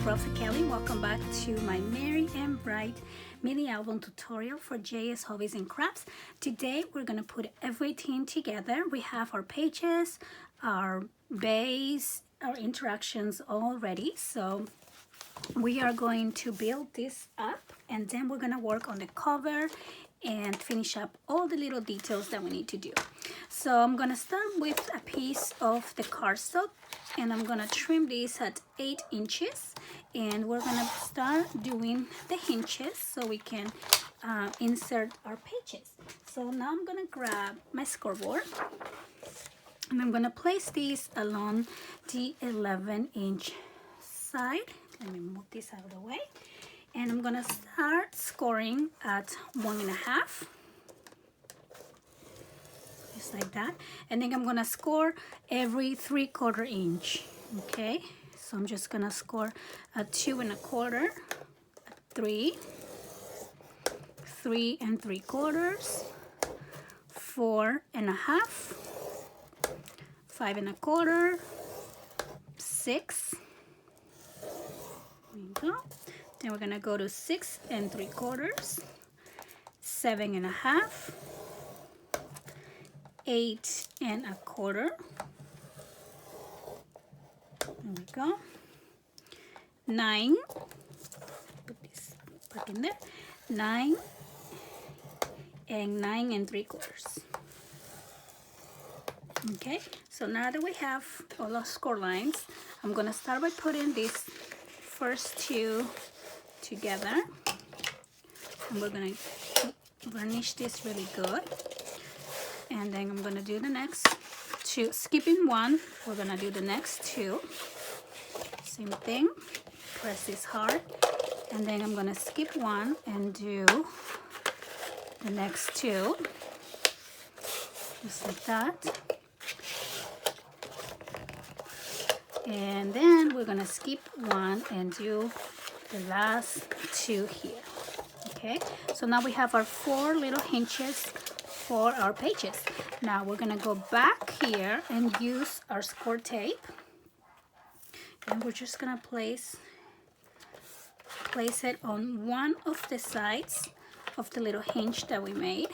Rosa Kelly. Welcome back to my Merry and Bright mini album tutorial for JS Hobbies and Crafts. Today we're going to put everything together. We have our pages, our base, our interactions all ready. So we are going to build this up and then we're going to work on the cover and finish up all the little details that we need to do. So I'm going to start with a piece of the cardstock and I'm going to trim this at 8 inches and we're going to start doing the hinges so we can insert our pages. So now I'm going to grab my scoreboard and I'm going to place these along the 11-inch side. Let me move this out of the way. And I'm gonna start scoring at 1.5, just like that. And then I'm gonna score every 3/4 inch. Okay, so I'm just gonna score at 2 1/4, 3, 3 3/4, 4 1/2, 5 1/4, 6. There you go. Then we're gonna go to 6 3/4, 7 1/2, 8 1/4. There we go. 9. Put this back in there. 9 and 9 3/4. Okay. So now that we have all our score lines, I'm gonna start by putting these first two together and we're gonna varnish this really good, and then I'm gonna do the next two, skipping one. We're gonna do the next two, same thing, press this hard, and then I'm gonna skip one and do the next two, just like that. And then we're gonna skip one and do the last two here. Okay, so now we have our 4 little hinges for our pages. Now we're gonna go back here and use our score tape, and we're just gonna place it on one of the sides of the little hinge that we made.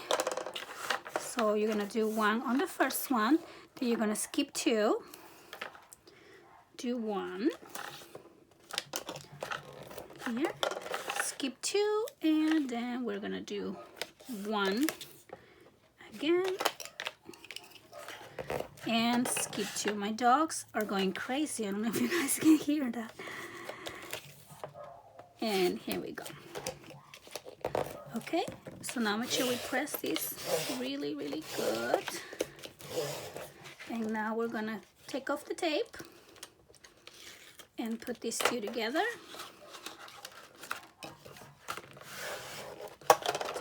So you're gonna do one on the first one, then you're gonna skip 2, do 1 here, skip 2, and then we're gonna do 1 again and skip 2. My dogs are going crazy. I don't know if you guys can hear that. And here we go. Okay, so now make sure we press this really good, and now we're gonna take off the tape and put these two together.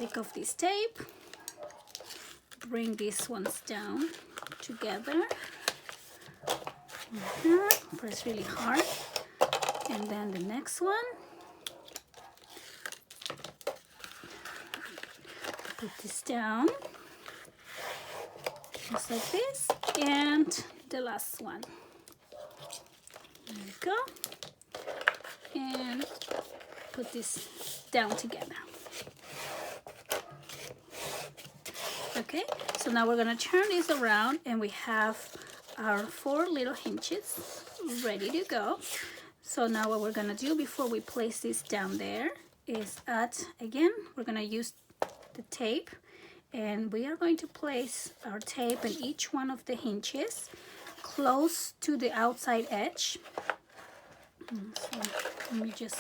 Take off this tape, bring these ones down together, press really hard, and then the next one, put this down, just like this, and the last one. There we go, and put this down together. Okay, so now we're gonna turn this around and we have our 4 little hinges ready to go. So now what we're gonna do before we place this down there is again, we're gonna use the tape, and we are going to place our tape in each one of the hinges close to the outside edge. So let me just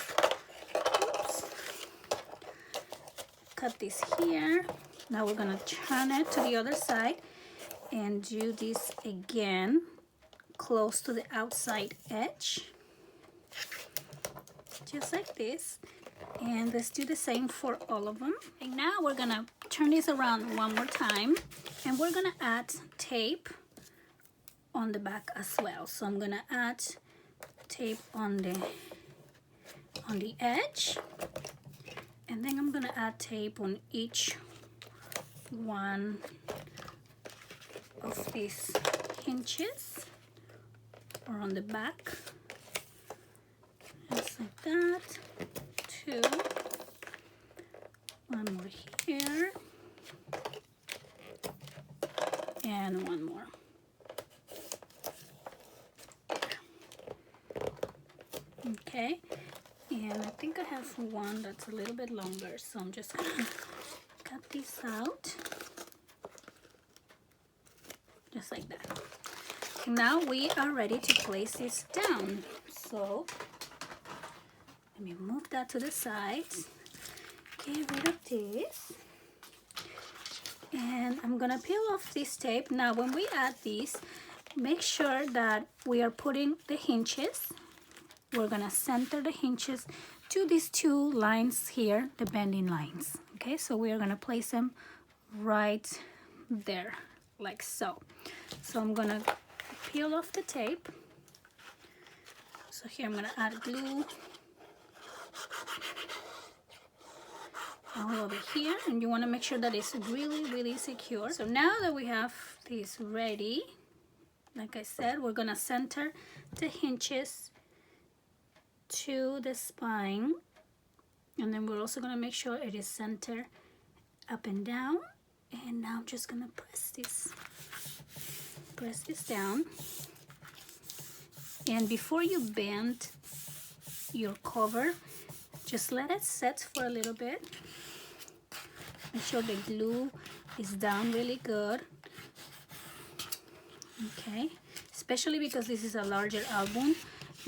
cut this here. Now we're gonna turn it to the other side and do this again close to the outside edge, just like this. And let's do the same for all of them. And now we're gonna turn this around one more time and we're gonna add tape on the back as well. So I'm gonna add tape on the edge, and then I'm gonna add tape on each one of these hinges or on the back, just like that. 2. One more here. And one more. Okay, and I think I have one that's a little bit longer, so I'm just gonna cut this out just like that. Now we are ready to place this down, so let me move that to the sides, get rid of this, and I'm gonna peel off this tape. Now when we add these, make sure that we are putting the hinges. We're gonna center the hinges to these 2 lines here, the bending lines. Okay, so we are gonna place them right there, like so. So I'm gonna peel off the tape. So here I'm gonna add glue all over here, and you wanna make sure that it's really, really secure. So now that we have this ready, like I said, we're gonna center the hinges to the spine, and then we're also going to make sure it is centered up and down. And now I'm just going to press this down. And before you bend your cover, just let it set for a little bit. Make sure the glue is down really good. Okay, especially because this is a larger album,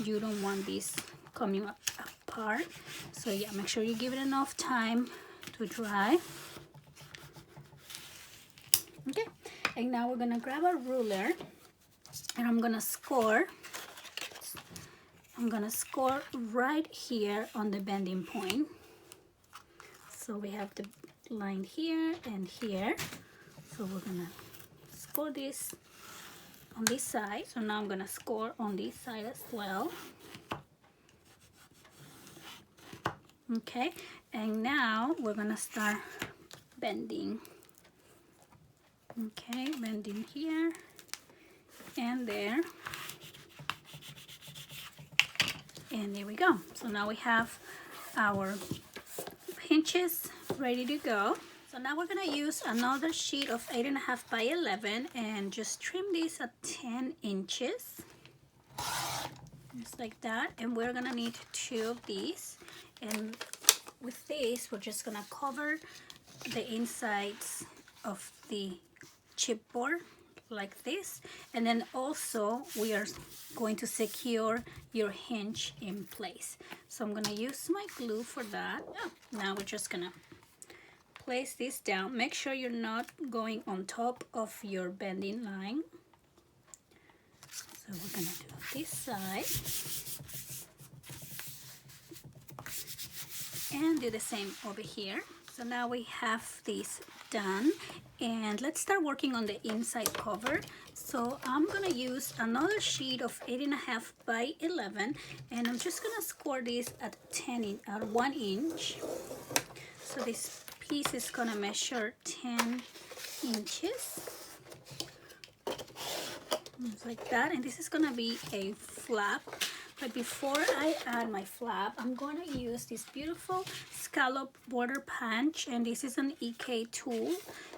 you don't want this coming apart. So yeah, make sure you give it enough time to dry. Okay, and now we're gonna grab a ruler, and I'm gonna score right here on the bending point. So we have the line here and here, so we're gonna score this on this side. So now I'm gonna score on this side as well. Okay, and now we're gonna start bending. Okay, bending here and there, and there we go. So now we have our hinges ready to go. So now we're gonna use another sheet of 8.5 by 11 and just trim this at 10 inches, just like that. And we're gonna need 2 of these. And with this, we're just gonna cover the insides of the chipboard like this, and then also we are going to secure your hinge in place. So I'm gonna use my glue for that. Now we're just gonna place this down. Make sure you're not going on top of your bending line. So we're gonna do this side and do the same over here. So now we have this done, and let's start working on the inside cover. So I'm gonna use another sheet of 8.5 by 11, and I'm just gonna score this at 1 inch. So this piece is gonna measure 10 inches, just like that, and this is gonna be a flap. But before I add my flap, I'm going to use this beautiful scallop border punch, and this is an EK tool.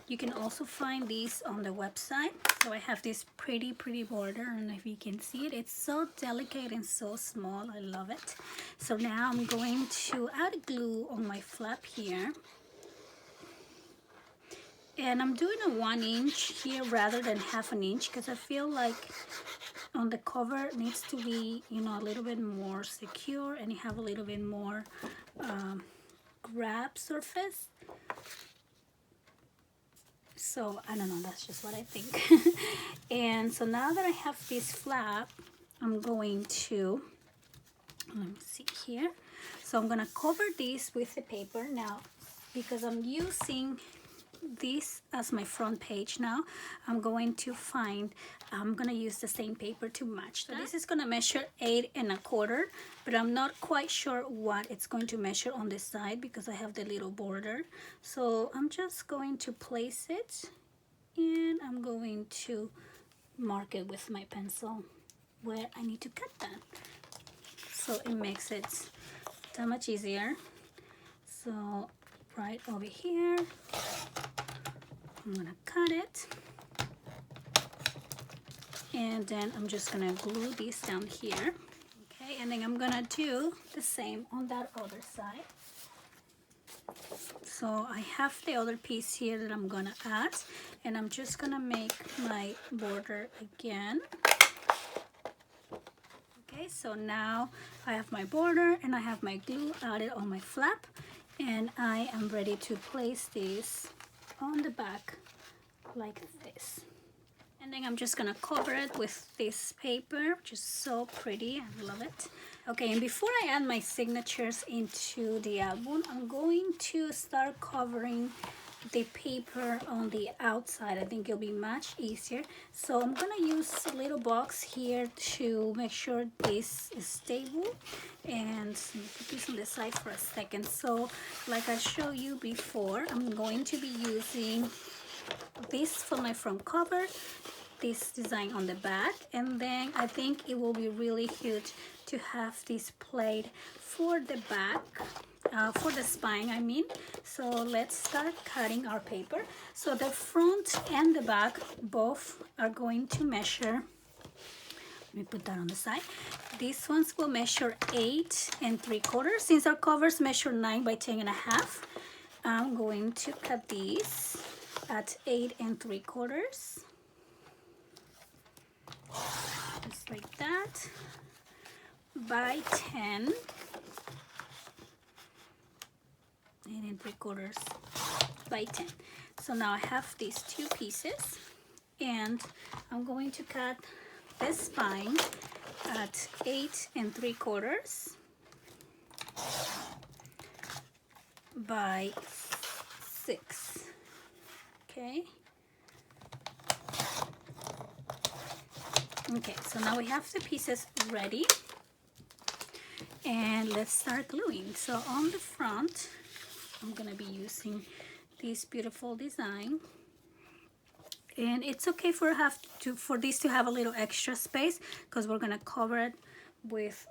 You can also find these on the website. So I have this pretty border, and if you can see it, it's so delicate and so small. I love it. So now I'm going to add glue on my flap here. And I'm doing a 1 inch here rather than half an inch, because I feel like on the cover it needs to be, you know, a little bit more secure, and you have a little bit more grab surface. So I don't know, that's just what I think. And so now that I have this flap, I'm going to, let me see here. So I'm gonna cover this with the paper now, because I'm using this as my front page. Now I'm gonna use the same paper to match that. So this is gonna measure 8 1/4, but I'm not quite sure what it's going to measure on this side because I have the little border. So I'm just going to place it, and I'm going to mark it with my pencil where I need to cut that, so it makes it that much easier. So right over here, I'm gonna cut it. And then I'm just gonna glue this down here. Okay, and then I'm gonna do the same on that other side. So I have the other piece here that I'm gonna add, and I'm just gonna make my border again. Okay, so now I have my border and I have my glue added on my flap, and I am ready to place this on the back like this. And then I'm just gonna cover it with this paper, which is so pretty. I love it. Okay, and before I add my signatures into the album, I'm going to start covering the paper on the outside. I think it'll be much easier. So I'm gonna use a little box here to make sure this is stable. And put this on the side for a second. So like I showed you before, I'm going to be using this for my front cover, this design on the back, and then I think it will be really cute to have this plate for the back, for the spine I mean. So let's start cutting our paper. So the front and the back both are going to measure, let me put that on the side. These ones will measure 8 3/4. Since our covers measure 9 by 10.5, I'm going to cut these at 8 3/4. Just like that, by 10, 8 3/4 by 10. So now I have these two pieces, and I'm going to cut the spine at 8 3/4 by 6. Okay. Okay, so now we have the pieces ready, and let's start gluing. So on the front, I'm gonna be using this beautiful design, and it's okay for this to have a little extra space because we're gonna cover it with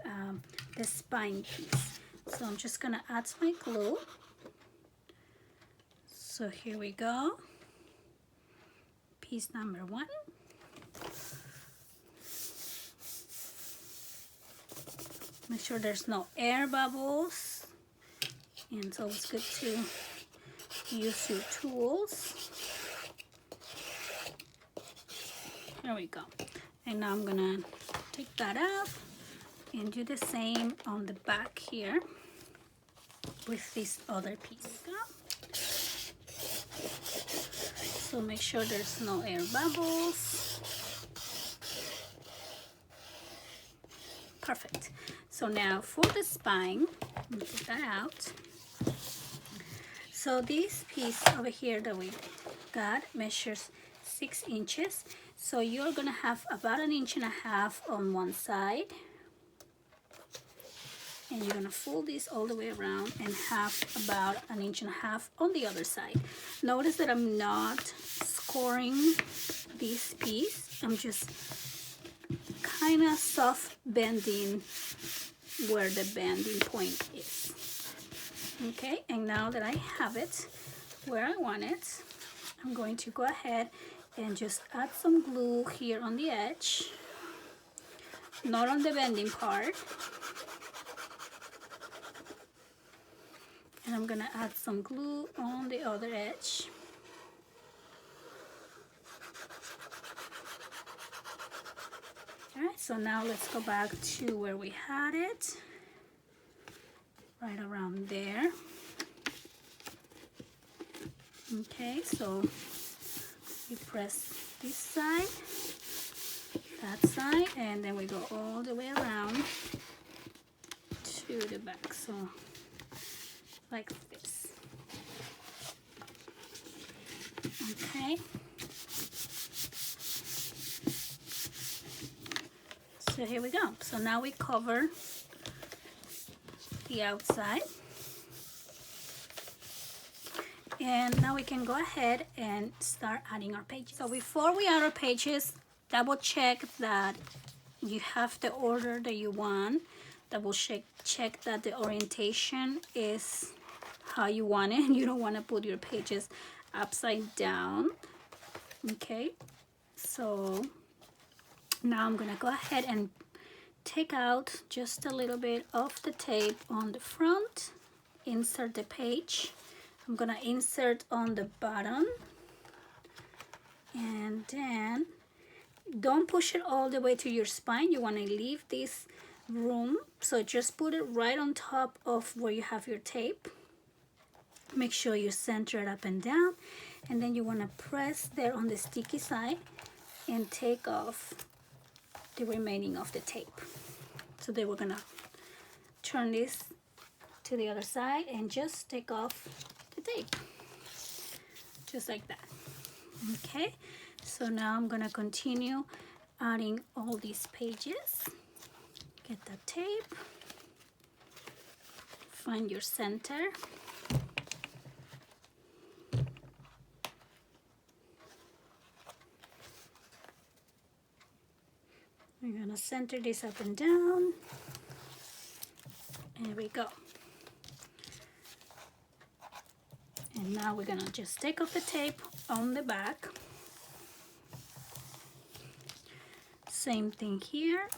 the spine piece. So I'm just gonna add my glue. So here we go, piece number 1. Make sure there's no air bubbles, and so it's good to use your tools. There we go. And now I'm gonna take that out and do the same on the back here with this other piece. So make sure there's no air bubbles. Perfect. So now for the spine, let me put that out. So this piece over here that we got measures 6 inches. So you're gonna have about 1.5 inches on one side, and you're gonna fold this all the way around and have about 1.5 inches on the other side. Notice that I'm not scoring this piece. I'm just kind of soft bending where the bending point is. Okay, and now that I have it where I want it, I'm going to go ahead and just add some glue here on the edge, not on the bending part. And I'm gonna add some glue on the other edge. Alright, so now let's go back to where we had it, right around there. Okay, so you press this side, that side, and then we go all the way around to the back, so like this. Okay. So here we go. So now we cover the outside. And now we can go ahead and start adding our pages. So before we add our pages, double check that you have the order that you want. double check that the orientation is how you want it. You don't want to put your pages upside down. Okay, so now I'm gonna go ahead and take out just a little bit of the tape on the front, insert the page. I'm gonna insert on the bottom, and then don't push it all the way to your spine. You want to leave this room, so just put it right on top of where you have your tape. Make sure you center it up and down, and then you want to press there on the sticky side and take off the remaining of the tape. So then we're gonna turn this to the other side and just take off the tape, just like that. Okay, so now I'm gonna continue adding all these pages. Get the tape, find your center. We're gonna center this up and down. There we go. And now we're gonna just take off the tape on the back. Same thing here.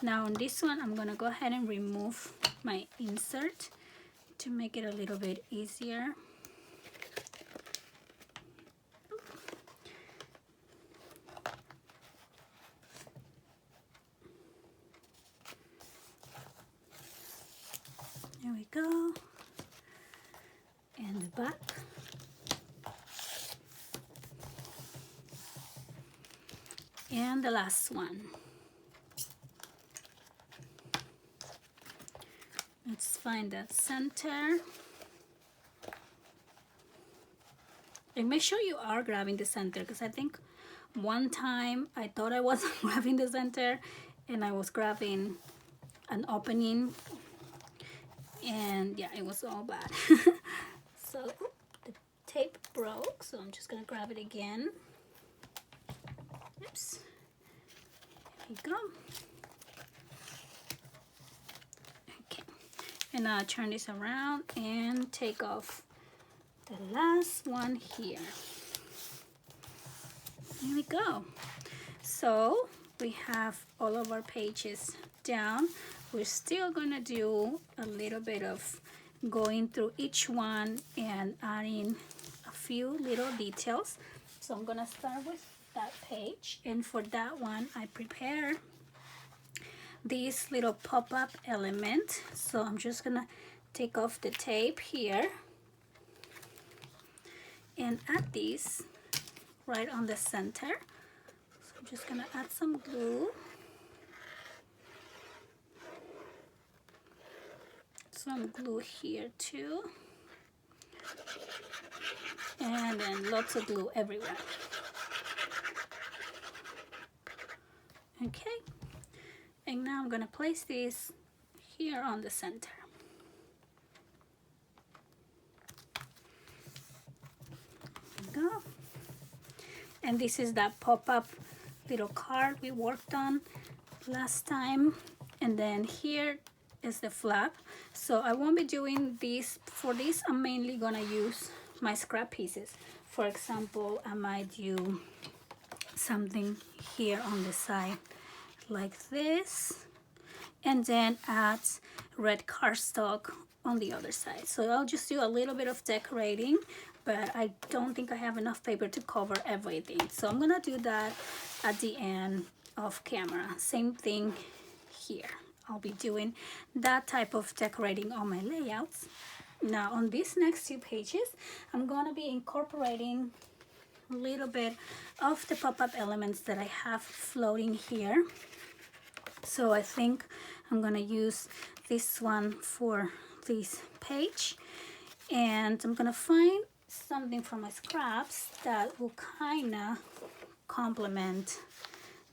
Now on this one, I'm gonna go ahead and remove my insert to make it a little bit easier. There we go. And the back. And the last one. Let's find that center. And make sure you are grabbing the center, because I think one time I thought I wasn't grabbing the center and I was grabbing an opening, and yeah, it was all bad. So the tape broke, so I'm just gonna grab it again. Oops. There we go. Okay, and now turn this around and take off the last one here. Here we go. So we have all of our pages down. We're still gonna do a little bit of going through each one and adding a few little details. So I'm gonna start with that page, and for that one I prepare this little pop-up element. So I'm just gonna take off the tape here and add this right on the center. So I'm just gonna add some glue. Some glue here too, and then lots of glue everywhere. Okay, and now I'm gonna place this here on the center. There we go. And this is that pop-up little card we worked on last time, and then here is the flap. So I won't be doing this. For this, I'm mainly gonna use my scrap pieces. For example, I might do something here on the side like this, and then add red cardstock on the other side. So I'll just do a little bit of decorating, but I don't think I have enough paper to cover everything. So I'm gonna do that at the end of camera. Same thing here. I'll be doing that type of decorating on my layouts. Now on these next two pages, I'm gonna be incorporating a little bit of the pop-up elements that I have floating here. So I think I'm gonna use this one for this page, and I'm gonna find something from my scraps that will kinda complement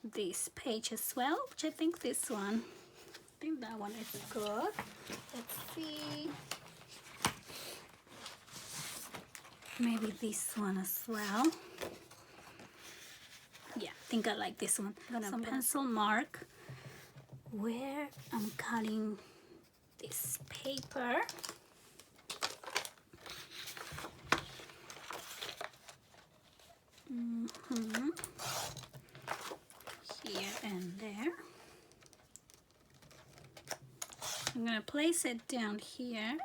this page as well, which I think this one, I think that one is good. Let's see. Maybe this one as well. Yeah, I think I like this one. I'm gonna pencil mark where I'm cutting this paper. Here and there. I'm gonna place it down here,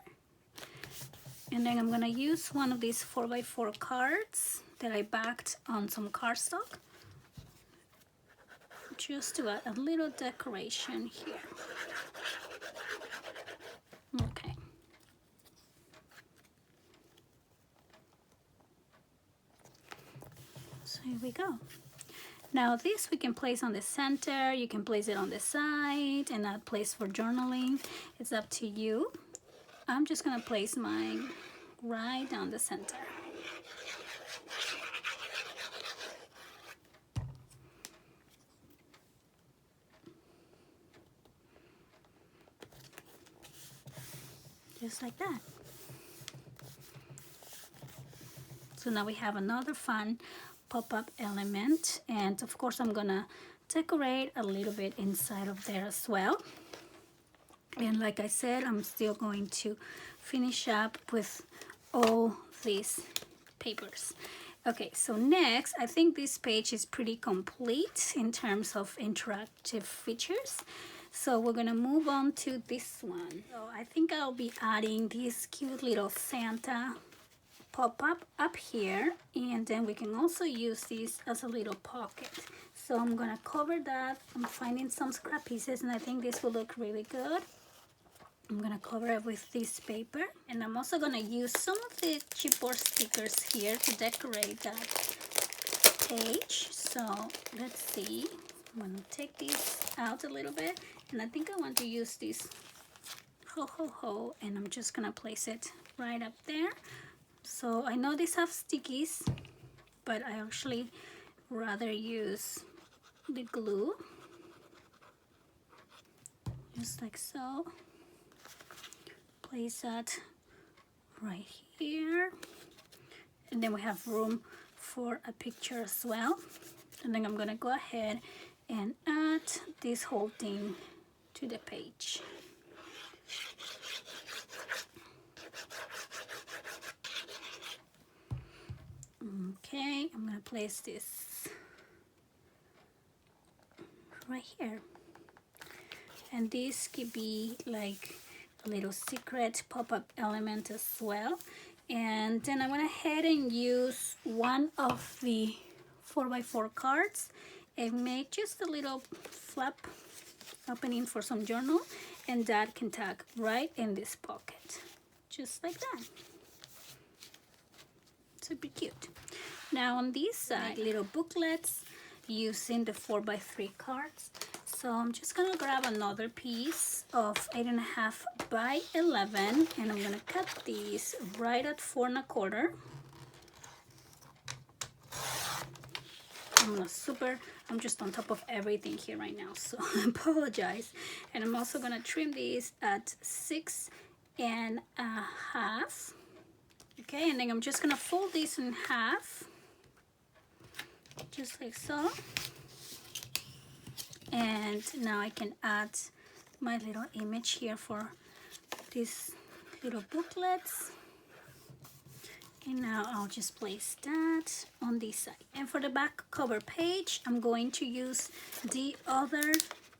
and then I'm gonna use one of these 4x4 cards that I backed on some cardstock just to add a little decoration here. Okay. So here we go. Now this we can place on the center, you can place it on the side and add place for journaling. It's up to you. I'm just gonna place mine right down the center. Just like that. So now we have another fun pop-up element, and of course I'm gonna decorate a little bit inside of there as well. And like I said, I'm still going to finish up with all these papers. Okay, so next, I think this page is pretty complete in terms of interactive features. So we're gonna move on to this one. So I think I'll be adding this cute little Santa pop-up up here, and then we can also use this as a little pocket. So I'm gonna cover that. I'm finding some scrap pieces, and I think this will look really good. I'm gonna cover it with this paper, and I'm also gonna use some of the chipboard stickers here to decorate that page. So let's see, I'm gonna take this out a little bit, and I think I want to use this ho ho ho, and I'm just gonna place it right up there. So I know these have stickies, but I actually rather use the glue, just like so. Place that right here, and then we have room for a picture as well. And then I'm gonna go ahead and add this whole thing to the page. Okay, I'm gonna place this right here, and this could be like a little secret pop-up element as well. And then I went ahead and used one of the 4x4 cards and made just a little flap opening for some journal, and that can tag right in this pocket, just like that. Super cute. Now on this side, little booklets using the 4x3 cards. So I'm just gonna grab another piece of 8.5 by 11, and I'm gonna cut these right at 4 1/4. I'm just on top of everything here right now, so I apologize. And I'm also gonna trim these at 6.5. Okay, and then I'm just gonna fold this in half, just like so. And now I can add my little image here for these little booklets. And now I'll just place that on this side. And for the back cover page, I'm going to use the other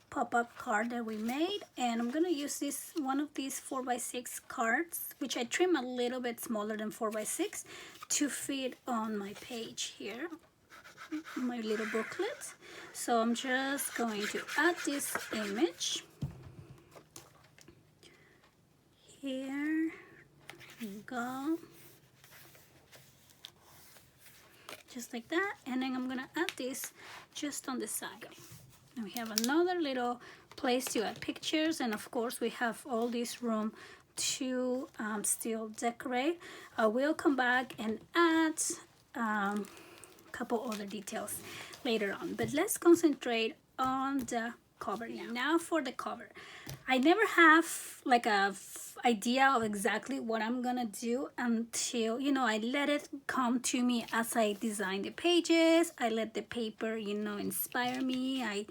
pop-up card that we made, and I'm gonna use this one of these 4x6 cards, which I trim a little bit smaller than 4x6 to fit on my page here, my little booklet. So I'm just going to add this image here. There you go, just like that. And then I'm gonna add this just on the side. Now we have another little place to add pictures, and of course we have all this room to still decorate. I will come back and add a couple other details later on, but let's concentrate on the cover now. Now for the cover, I never have like a idea of exactly what I'm gonna do until, you know, I let it come to me as I design the pages. I let the paper, you know, inspire me. I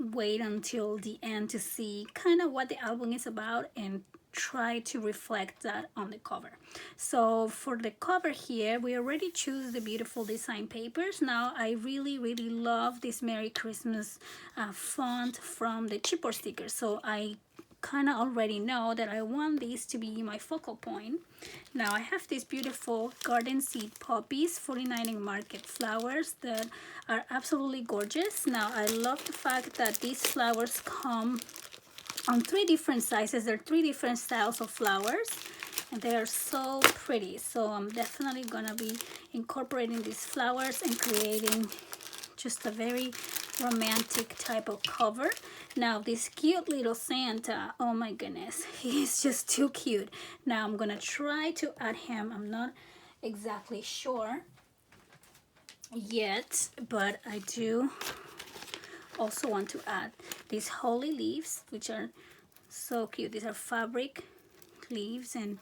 wait until the end to see kind of what the album is about and try to reflect that on the cover. So for the cover here, we already choose the beautiful design papers. Now I really love this Merry Christmas font from the chipboard stickers, so I kind of already know that I want these to be my focal point. Now I have these beautiful garden seed poppies, 49 in market flowers that are absolutely gorgeous. Now I love the fact that these flowers come on 3 different sizes. There are 3 different styles of flowers and they are so pretty. So I'm definitely gonna be incorporating these flowers and creating just a very romantic type of cover. Now this cute little Santa, oh my goodness, he's just too cute. Now I'm gonna try to add him. I'm not exactly sure yet, but I do also want to add these holly leaves, which are so cute. These are fabric leaves and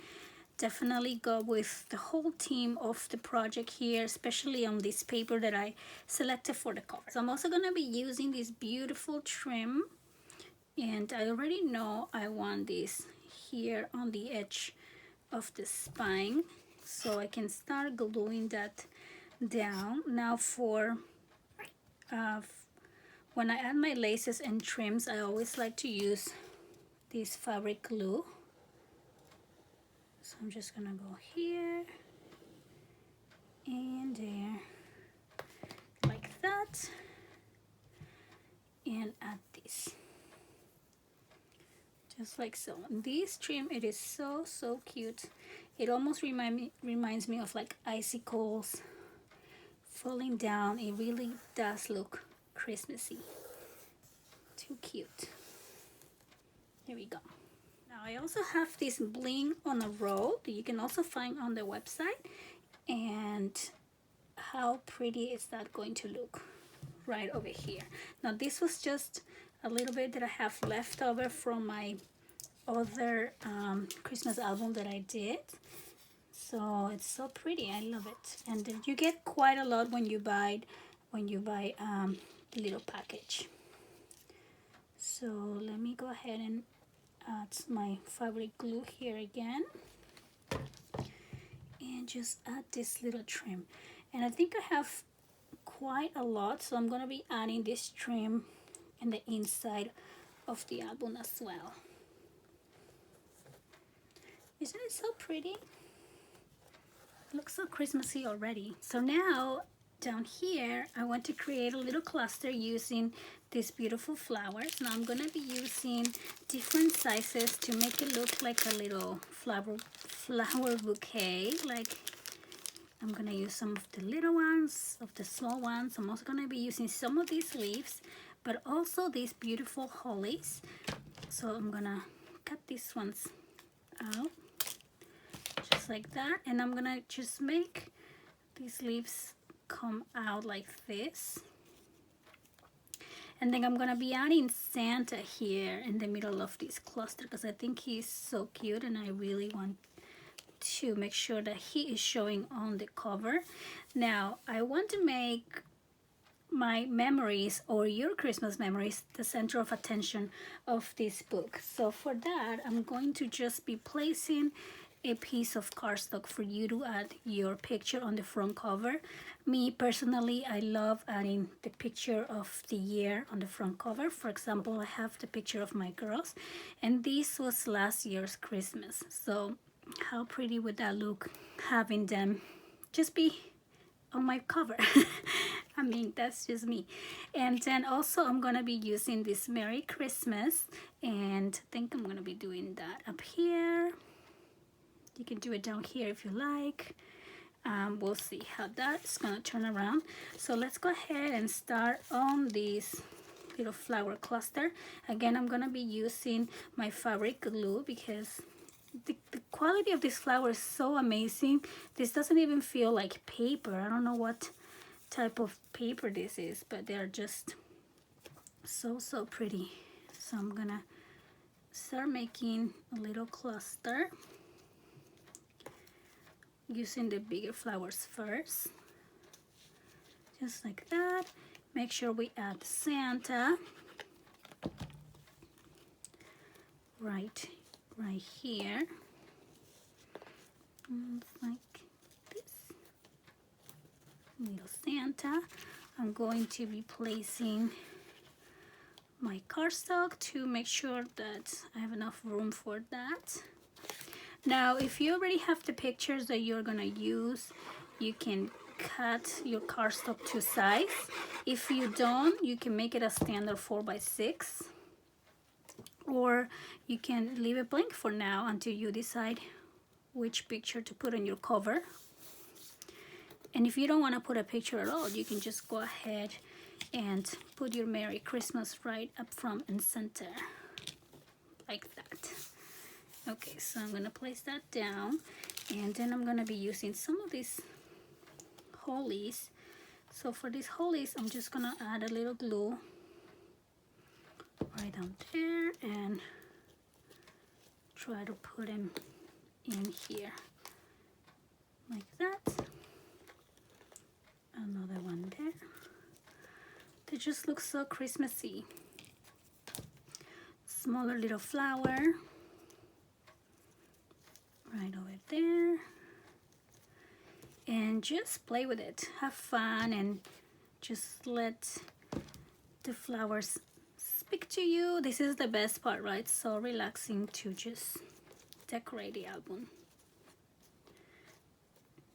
definitely go with the whole theme of the project here, especially on this paper that I selected for the cover. So I'm also going to be using this beautiful trim, and I already know I want this here on the edge of the spine, so I can start gluing that down. Now for when I add my laces and trims, I always like to use this fabric glue. So I'm just gonna go here and there, like that, and add this, just like so. And this trim, it is so cute. It almost reminds me of like icicles falling down. It really does look Christmassy. Too cute. There we go. Now I also have this bling on a roll that you can also find on the website, and how pretty is that going to look right over here. Now this was just a little bit that I have left over from my other Christmas album that I did, so it's so pretty. I love it, and then you get quite a lot when you buy the little package. So let me go ahead and add my fabric glue here again and just add this little trim. And I think I have quite a lot, so I'm going to be adding this trim in the inside of the album as well. Isn't it so pretty? It looks so Christmassy already. So now down here I want to create a little cluster using these beautiful flowers. Now I'm going to be using different sizes to make it look like a little flower bouquet. Like I'm going to use some of the little ones, of the small ones. I'm also going to be using some of these leaves, but also these beautiful hollies. So I'm going to cut these ones out just like that, and I'm going to just make these leaves come out like this. And then I'm gonna be adding Santa here in the middle of this cluster because I think he's so cute and I really want to make sure that he is showing on the cover. Now I want to make my memories, or your Christmas memories, the center of attention of this book. So for that I'm going to just be placing a piece of cardstock for you to add your picture on the front cover. Me personally, I love adding the picture of the year on the front cover. For example, I have the picture of my girls, and this was last year's Christmas. So how pretty would that look, having them just be on my cover? I mean, that's just me. And then also I'm gonna be using this Merry Christmas, and I think I'm gonna be doing that up here. You can do it down here if you like. We'll see how that's gonna turn around. So let's go ahead and start on this little flower cluster. Again, I'm gonna be using my fabric glue because the quality of this flower is so amazing. This doesn't even feel like paper. I don't know what type of paper this is, but they're just so pretty. So I'm gonna start making a little cluster using the bigger flowers first, just like that. Make sure we add Santa, right here. Like this little Santa. I'm going to be placing my cardstock to make sure that I have enough room for that. Now, if you already have the pictures that you're gonna use, you can cut your cardstock to size. If you don't, you can make it a standard 4x6, or you can leave it blank for now until you decide which picture to put on your cover. And if you don't want to put a picture at all, you can just go ahead and put your Merry Christmas right up front and center, like that. Okay, so I'm gonna place that down, and then I'm gonna be using some of these hollies. So for these hollies, I'm just gonna add a little glue right down there and try to put them in here, like that. Another one there. They just look so Christmassy. Smaller little flower right over there, and just play with it, have fun, and just let the flowers speak to you. This is the best part, right? So relaxing to just decorate the album.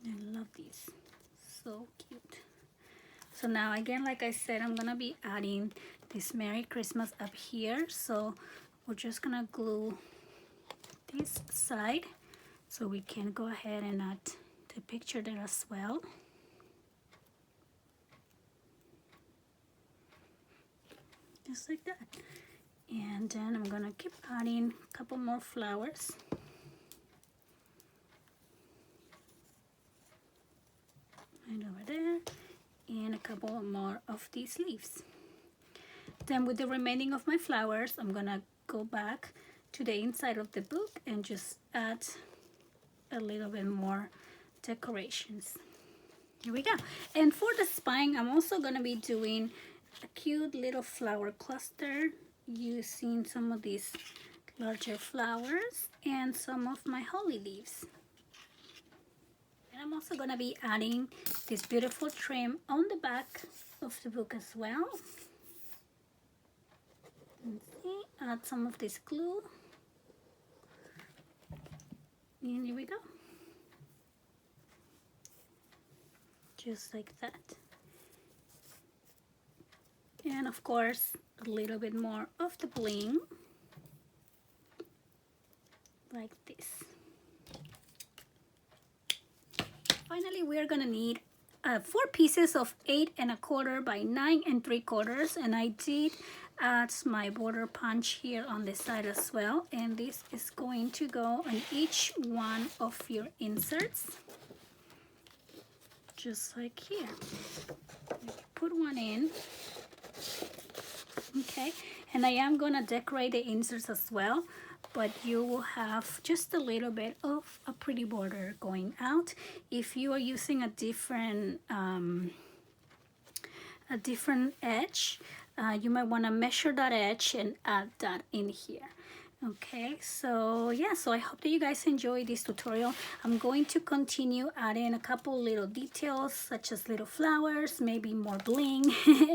I love these, so cute. So now again, like I said, I'm gonna be adding this Merry Christmas up here, so we're just gonna glue this side so we can go ahead and add the picture there as well. Just like that. And then I'm gonna keep adding a couple more flowers. Right over there. And a couple more of these leaves. Then with the remaining of my flowers, I'm gonna go back to the inside of the book and just add a little bit more decorations. Here we go. And for the spine, I'm also gonna be doing a cute little flower cluster using some of these larger flowers and some of my holly leaves. And I'm also gonna be adding this beautiful trim on the back of the book as well. And see, add some of this glue. And here we go. Just like that. And of course, a little bit more of the bling. Like this. Finally, we're gonna need 4 pieces of 8 1/4 by 9 3/4, and I did add my border punch here on the side as well, and this is going to go on each one of your inserts, just like here. Put one in, okay, and I am gonna decorate the inserts as well, but you will have just a little bit of a pretty border going out. If you are using a different edge, you might want to measure that edge and add that in here. Okay, so yeah, so I hope that you guys enjoyed this tutorial. I'm going to continue adding a couple little details such as little flowers, maybe more bling,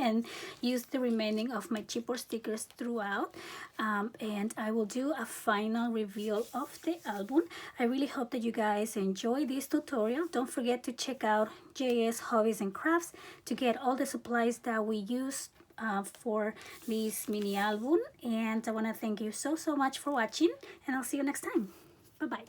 and use the remaining of my chipboard stickers throughout. And I will do a final reveal of the album. I really hope that you guys enjoy this tutorial. Don't forget to check out JS Hobbies and Crafts to get all the supplies that we use for this mini album. And I want to thank you so much for watching, and I'll see you next time. Bye bye.